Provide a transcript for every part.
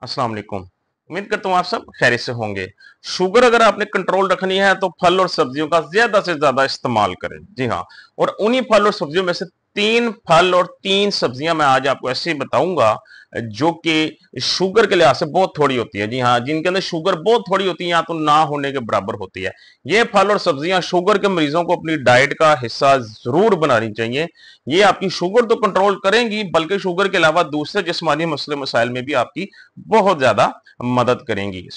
अस्सलाम वालेकुम। उम्मीद करता हूँ आप सब खैरियत से होंगे। शुगर अगर आपने कंट्रोल रखनी है तो फल और सब्जियों का ज्यादा से ज्यादा इस्तेमाल करें। जी हाँ, और उन्हीं फल और सब्जियों में से 3 फल और 3 सब्जियां मैं आज आपको ऐसे ही बताऊंगा जो कि शुगर के लिहाज से बहुत थोड़ी होती है। जी हाँ, जिनके अंदर शुगर बहुत थोड़ी होती है या तो ना होने के बराबर होती है। ये फल और सब्जियां शुगर के मरीजों को अपनी डाइट का हिस्सा जरूर बनानी चाहिए। ये आपकी शुगर तो कंट्रोल करेंगी बल्कि शुगर के अलावा दूसरे जिस्मानी मसले मसाइल में भी आपकी बहुत ज्यादा मदद करेंगी।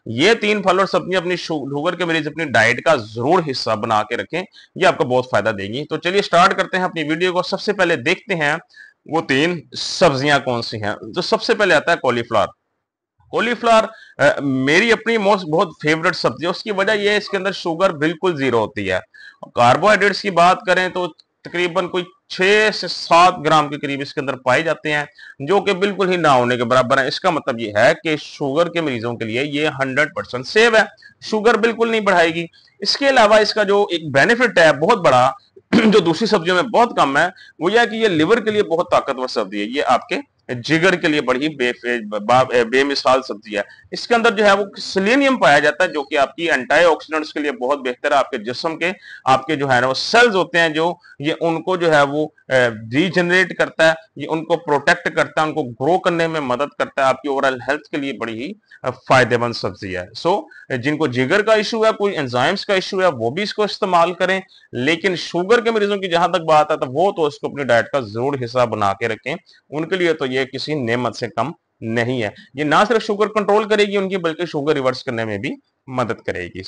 ये 3 फल और सब्जियां अपनी शुगर के मरीज अपनी डाइट का जरूर हिस्सा बना के रखें। ये आपको बहुत फायदा देगी। तो चलिए स्टार्ट करते हैं अपनी वीडियो को। सबसे पहले देखते हैं वो 3 सब्जियां कौन सी हैं। जो सबसे पहले आता है कॉलीफ्लावर। कॉलीफ्लावर मेरी अपनी मोस्ट बहुत फेवरेट सब्जी है। उसकी वजह यह है इसके अंदर शुगर बिल्कुल जीरो होती है। कार्बोहाइड्रेट्स की बात करें तो तकरीबन कोई 6 से 7 ग्राम के करीब इसके अंदर पाए जाते हैं, जो कि बिल्कुल ही ना होने के बराबर है। इसका मतलब यह है कि शुगर के मरीजों के लिए ये 100% सेव है, शुगर बिल्कुल नहीं बढ़ाएगी। इसके अलावा इसका जो एक बेनिफिट है बहुत बड़ा जो दूसरी सब्जियों में बहुत कम है, वो यह है कि ये लिवर के लिए बहुत ताकतवर सब्जी है। ये आपके जिगर के लिए बड़ी बेमिसाल सब्जी है। इसके अंदर जो है वो सेलेनियम पाया जाता है, जो कि आपकी एंटीऑक्सीडेंट्स के लिए बहुत बेहतर है। आपके जिस्म के आपके जो है ना वो सेल्स होते हैं, जो ये उनको जो है वो रीजनरेट करता है, ये उनको प्रोटेक्ट करता है, उनको ग्रो करने में मदद करता है। आपकी ओवरऑल हेल्थ के लिए बड़ी ही फायदेमंद सब्जी है। जिनको जिगर का इशू है, कोई एंजाइम्स का इशू है, वो भी इसको इस्तेमाल करें। लेकिन शुगर के मरीजों की जहां तक बात है तो वो तो इसको अपनी डाइट का जरूर हिस्सा बना के रखें। उनके लिए तो ये किसी नेमत से कम नहीं है। ये ना सिर्फ शुगर कंट्रोल करेगी उनकी, बल्कि शुगर रिवर्स करने में भी मदद करेगी।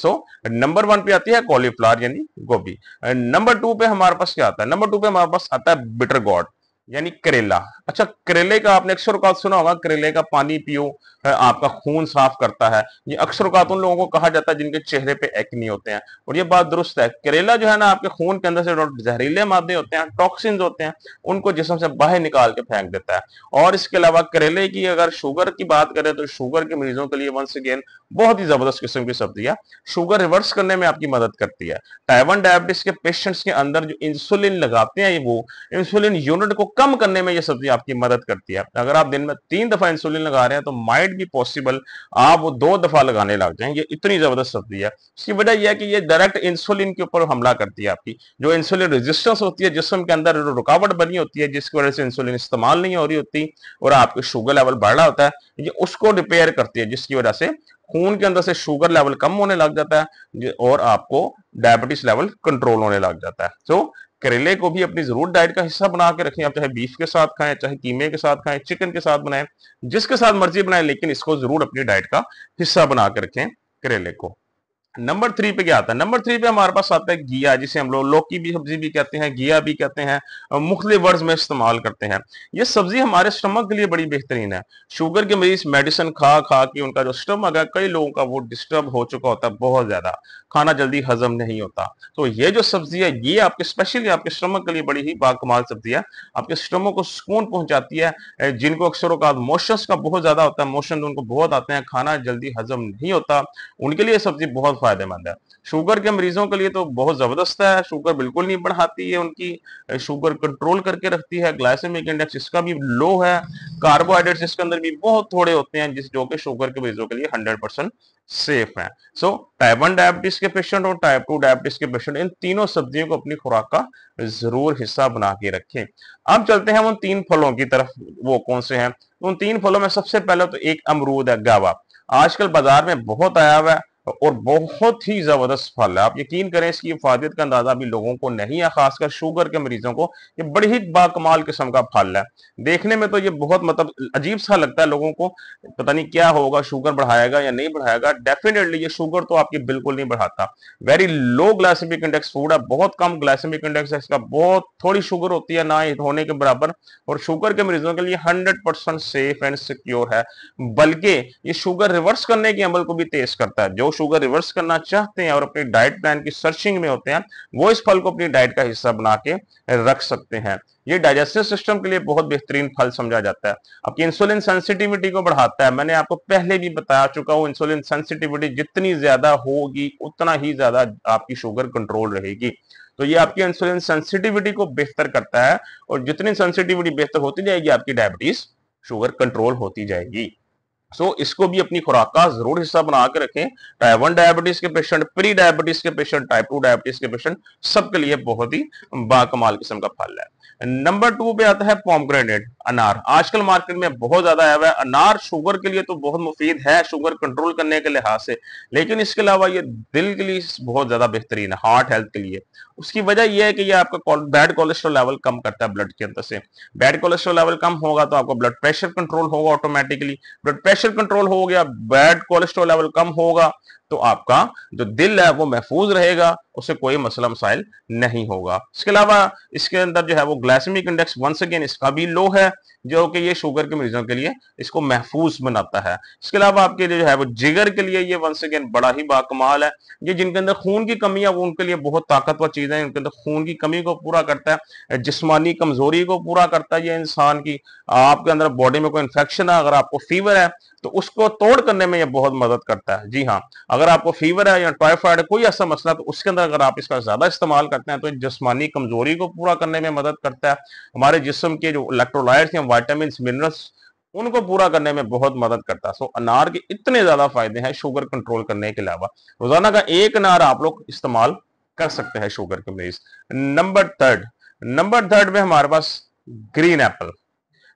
नंबर 1 पे आती है कॉलीफ्लावर यानी गोभी। नंबर 2 पे हमारे पास क्या आता है? नंबर 2 पे हमारे पास आता है बिटर गॉड यानी करेला। अच्छा, करेले का आपने अक्सर औकात सुना होगा, करेले का पानी पियो, आपका खून साफ करता है। ये अक्सर औकात उन लोगों को कहा जाता है जिनके चेहरे पे एक्ने होते हैं, और ये बात दुरुस्त है। करेला जो है ना आपके खून के अंदर से जहरीले मादे होते हैं, टॉक्सिन्स होते हैं, उनको जिस्म से बाहर निकाल के फेंक देता है। और इसके अलावा करेले की अगर शुगर की बात करें तो शुगर के मरीजों के लिए वंस अगेन बहुत ही जबरदस्त किस्म की सब्जी है। शुगर रिवर्स करने में आपकी मदद करती है। टाइप 1 डायबिटीज के पेशेंट्स के अंदर जो इंसुलिन लगाते हैं, वो इंसुलिन यूनिट को कम करने में ये सब्जी आपकी मदद करती है। अगर आप दिन में 3 दफा इंसुलिन लगा रहे हैं तो माइट बी पॉसिबल आप वो 2 दफा लगाने लग जाएं। ये इतनी जबरदस्त सब्जी है। इसकी वजह यह है कि ये डायरेक्ट इंसुलिन के ऊपर हमला करती है। आपकी जो इंसुलिन रेजिस्टेंस होती है जिस्म के अंदर, जो रुकावट बनी होती है जिसकी वजह से इंसुलिन इस्तेमाल नहीं हो रही होती और आपके शुगर लेवल बढ़ रहा होता है, ये उसको रिपेयर करती है, जिसकी वजह से खून के अंदर से शुगर लेवल कम होने लग जाता है और आपको डायबिटीज लेवल कंट्रोल होने लग जाता है। करेले को भी अपनी जरूर डाइट का हिस्सा बना के रखें। आप चाहे बीफ के साथ खाएं, चाहे कीमे के साथ खाएं, चिकन के साथ बनाएं, जिसके साथ मर्जी बनाएं, लेकिन इसको जरूर अपनी डाइट का हिस्सा बना के रखें करेले को। नंबर 3 पे क्या आता है? नंबर 3 पे हमारे पास आता है घिया, जिसे हम लोग लौकी भी सब्जी भी कहते हैं, घिया भी कहते हैं, मुख्तलिफ वर्ड्स में इस्तेमाल करते हैं। ये सब्जी हमारे स्टमक के लिए बड़ी बेहतरीन है। शुगर के मरीज मेडिसिन खा खा के उनका जो स्टमक है, कई लोगों का वो डिस्टर्ब हो चुका होता है बहुत ज्यादा, खाना जल्दी हजम नहीं होता। तो ये जो सब्जी है ये आपके स्पेशली आपके स्टमक के लिए बड़ी ही बाकमाल सब्जी है। आपके स्टमक को सुकून पहुंचाती है। जिनको अक्सर मोशंस का बहुत ज्यादा होता है, मोशन उनको बहुत आते हैं, खाना जल्दी हजम नहीं होता, उनके लिए सब्जी बहुत फायदेमंद है। शुगर के मरीजों के लिए तो बहुत जबरदस्त है। शुगर बिल्कुल नहीं बढ़ाती है उनकी, शुगर कंट्रोल करके रखती है। ग्लाइसेमिक इंडेक्स इसका भी लो है। कार्बोहाइड्रेट्स इसके अंदर भी बहुत थोड़े होते हैं, जिस जो कि शुगर के मरीजों के लिए 100% सेफ है। टाइप 1 डायबिटीज के पेशेंट और टाइप 2 डायबिटीज के पेशेंट इन तीनों सब्जियों को अपनी खुराक का जरूर हिस्सा बना के रखें। अब चलते हैं उन 3 फलों की तरफ। वो कौन से हैं? उन 3 फलों में सबसे पहले तो एक अमरूद है, गावा। आजकल बाजार में बहुत आया हुआ है और बहुत ही जबरदस्त फल है। आप यकीन करें इसकी इफादत का अंदाजा भी लोगों को नहीं है, खासकर शुगर के मरीजों को। ये बड़ी ही बाकमाल किस्म का फल है। देखने में तो ये बहुत मतलब अजीब सा लगता है लोगों को, पता नहीं क्या होगा, शुगर बढ़ाएगा या नहीं बढ़ाएगा। डेफिनेटली ये शुगर तो आपकी बिल्कुल नहीं बढ़ाता। Very low glycemic index food है, बहुत कम ग्लाइसेमिक इंडेक्स है इसका, बहुत थोड़ी शुगर होती है, ना होने के बराबर। और शुगर के मरीजों के लिए 100% सेफ एंड सिक्योर है। बल्कि ये शुगर रिवर्स करने के अमल को भी तेज करता है। जो शुगर रिवर्स करना चाहते हैं और अपनी डाइट प्लान की सर्चिंग में होते हैं, वो इस फल को अपनी डाइट का हिस्सा बना के रख सकते हैं। ये डाइजेस्टिव सिस्टम के लिए बहुत बेहतरीन फल समझा जाता है। आपकी इंसुलिन सेंसिटिविटी को बढ़ाता है। मैंने आपको पहले भी बता चुका हूं, इंसुलिन सेंसिटिविटी जितनी ज्यादा होगी उतना ही ज्यादा आपकी शुगर कंट्रोल रहेगी। तो ये आपकी इंसुलिन सेंसिटिविटी को बेहतर करता है, और जितनी सेंसिटिविटी बेहतर होती जाएगी आपकी डायबिटीज शुगर कंट्रोल होती जाएगी। सो इसको भी अपनी खुराक का जरूर हिस्सा बना के रखें। टाइप 1 डायबिटीज के पेशेंट, प्री डायबिटीज के पेशेंट, टाइप 2 डायबिटीज के पेशेंट, सबके लिए बहुत ही बाकमाल किस्म का फल है। नंबर 2 पे आता है पोमग्रेनेट, अनार। आजकल मार्केट में बहुत ज्यादा आया हुआ है अनार। शुगर के लिए तो बहुत मुफीद है, शुगर कंट्रोल करने के लिहाज से, लेकिन इसके अलावा ये दिल के लिए बहुत ज्यादा बेहतरीन है, हार्ट हेल्थ के लिए। उसकी वजह यह है कि ये आपका बैड कोलेस्ट्रॉल लेवल कम करता है ब्लड के अंदर से। बैड कोलेस्ट्रॉल लेवल कम होगा तो आपका ब्लड प्रेशर कंट्रोल होगा ऑटोमेटिकली। ब्लड प्रेशर कंट्रोल हो गया, बैड कोलेस्ट्रॉल लेवल कम होगा, तो आपका जो दिल है वो महफूज रहेगा, उससे कोई मसला मसाइल नहीं होगा। इसके अलावा इसके अंदर जो है वो ग्लाइसेमिक इंडेक्स वंस अगेन इसका भी लो है, जो कि ये शुगर के मरीजों के लिए इसको महफूज बनाता है। इसके अलावा आपके लिए जो है वो जिगर के लिए ये वंस अगेन बड़ा ही बाकमाल है। ये जिनके अंदर खून की कमी है वो उनके लिए बहुत ताकतवर चीज है, उनके अंदर खून की कमी को पूरा करता है, जिस्मानी कमजोरी को पूरा करता है ये इंसान की। आपके अंदर बॉडी में कोई इंफेक्शन है, अगर आपको फीवर है तो उसको तोड़ करने में ये बहुत मदद करता है। जी हाँ, अगर आपको फीवर है या टाइफाइड है, कोई ऐसा मसला, तो उसके अंदर अगर आप इसका ज्यादा इस्तेमाल करते हैं तो जिस्मानी कमजोरी को पूरा करने में मदद करता है। हमारे जिस्म के जो इलेक्ट्रोलाइट्स हैं, वाइटामिन मिनरल्स, उनको पूरा करने में बहुत मदद करता है। सो अनार के इतने ज्यादा फायदे हैं शुगर कंट्रोल करने के अलावा। रोजाना का एक अनार आप लोग इस्तेमाल कर सकते हैं शुगर के मरीज। नंबर थर्ड में हमारे पास ग्रीन एप्पल।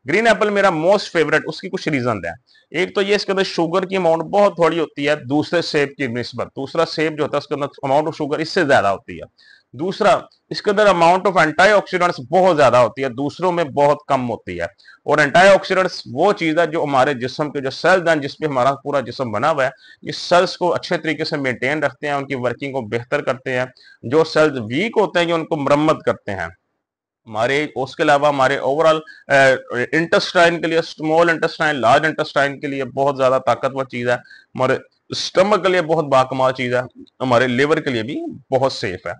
ग्रीन एप्पल मेरा मोस्ट फेवरेट, उसकी कुछ रीजन है। एक तो ये इसके अंदर शुगर की अमाउंट बहुत थोड़ी होती है दूसरे सेब की निस्बत। दूसरा सेब जो होता है उसके अंदर अमाउंट ऑफ शुगर इससे ज्यादा होती है। दूसरा, इसके अंदर अमाउंट ऑफ एंटीऑक्सीडेंट्स बहुत ज्यादा होती है, दूसरों में बहुत कम होती है। और एंटीऑक्सीडेंट्स वो चीज है जो हमारे जिस्म के जो सेल्स हैं, जिसपे हमारा पूरा जिस्म बना हुआ है, ये सेल्स को अच्छे तरीके से मेंटेन रखते हैं, उनकी वर्किंग को बेहतर करते हैं। जो सेल्स वीक होते हैं ये उनको मरम्मत करते हैं हमारे। उसके अलावा हमारे ओवरऑल इंटेस्टाइन के लिए, स्मॉल इंटेस्टाइन, लार्ज इंटेस्टाइन के लिए बहुत ज्यादा ताकतवर चीज है। हमारे स्टमक के लिए बहुत बाकमाल चीज है, हमारे लिवर के लिए भी बहुत सेफ है।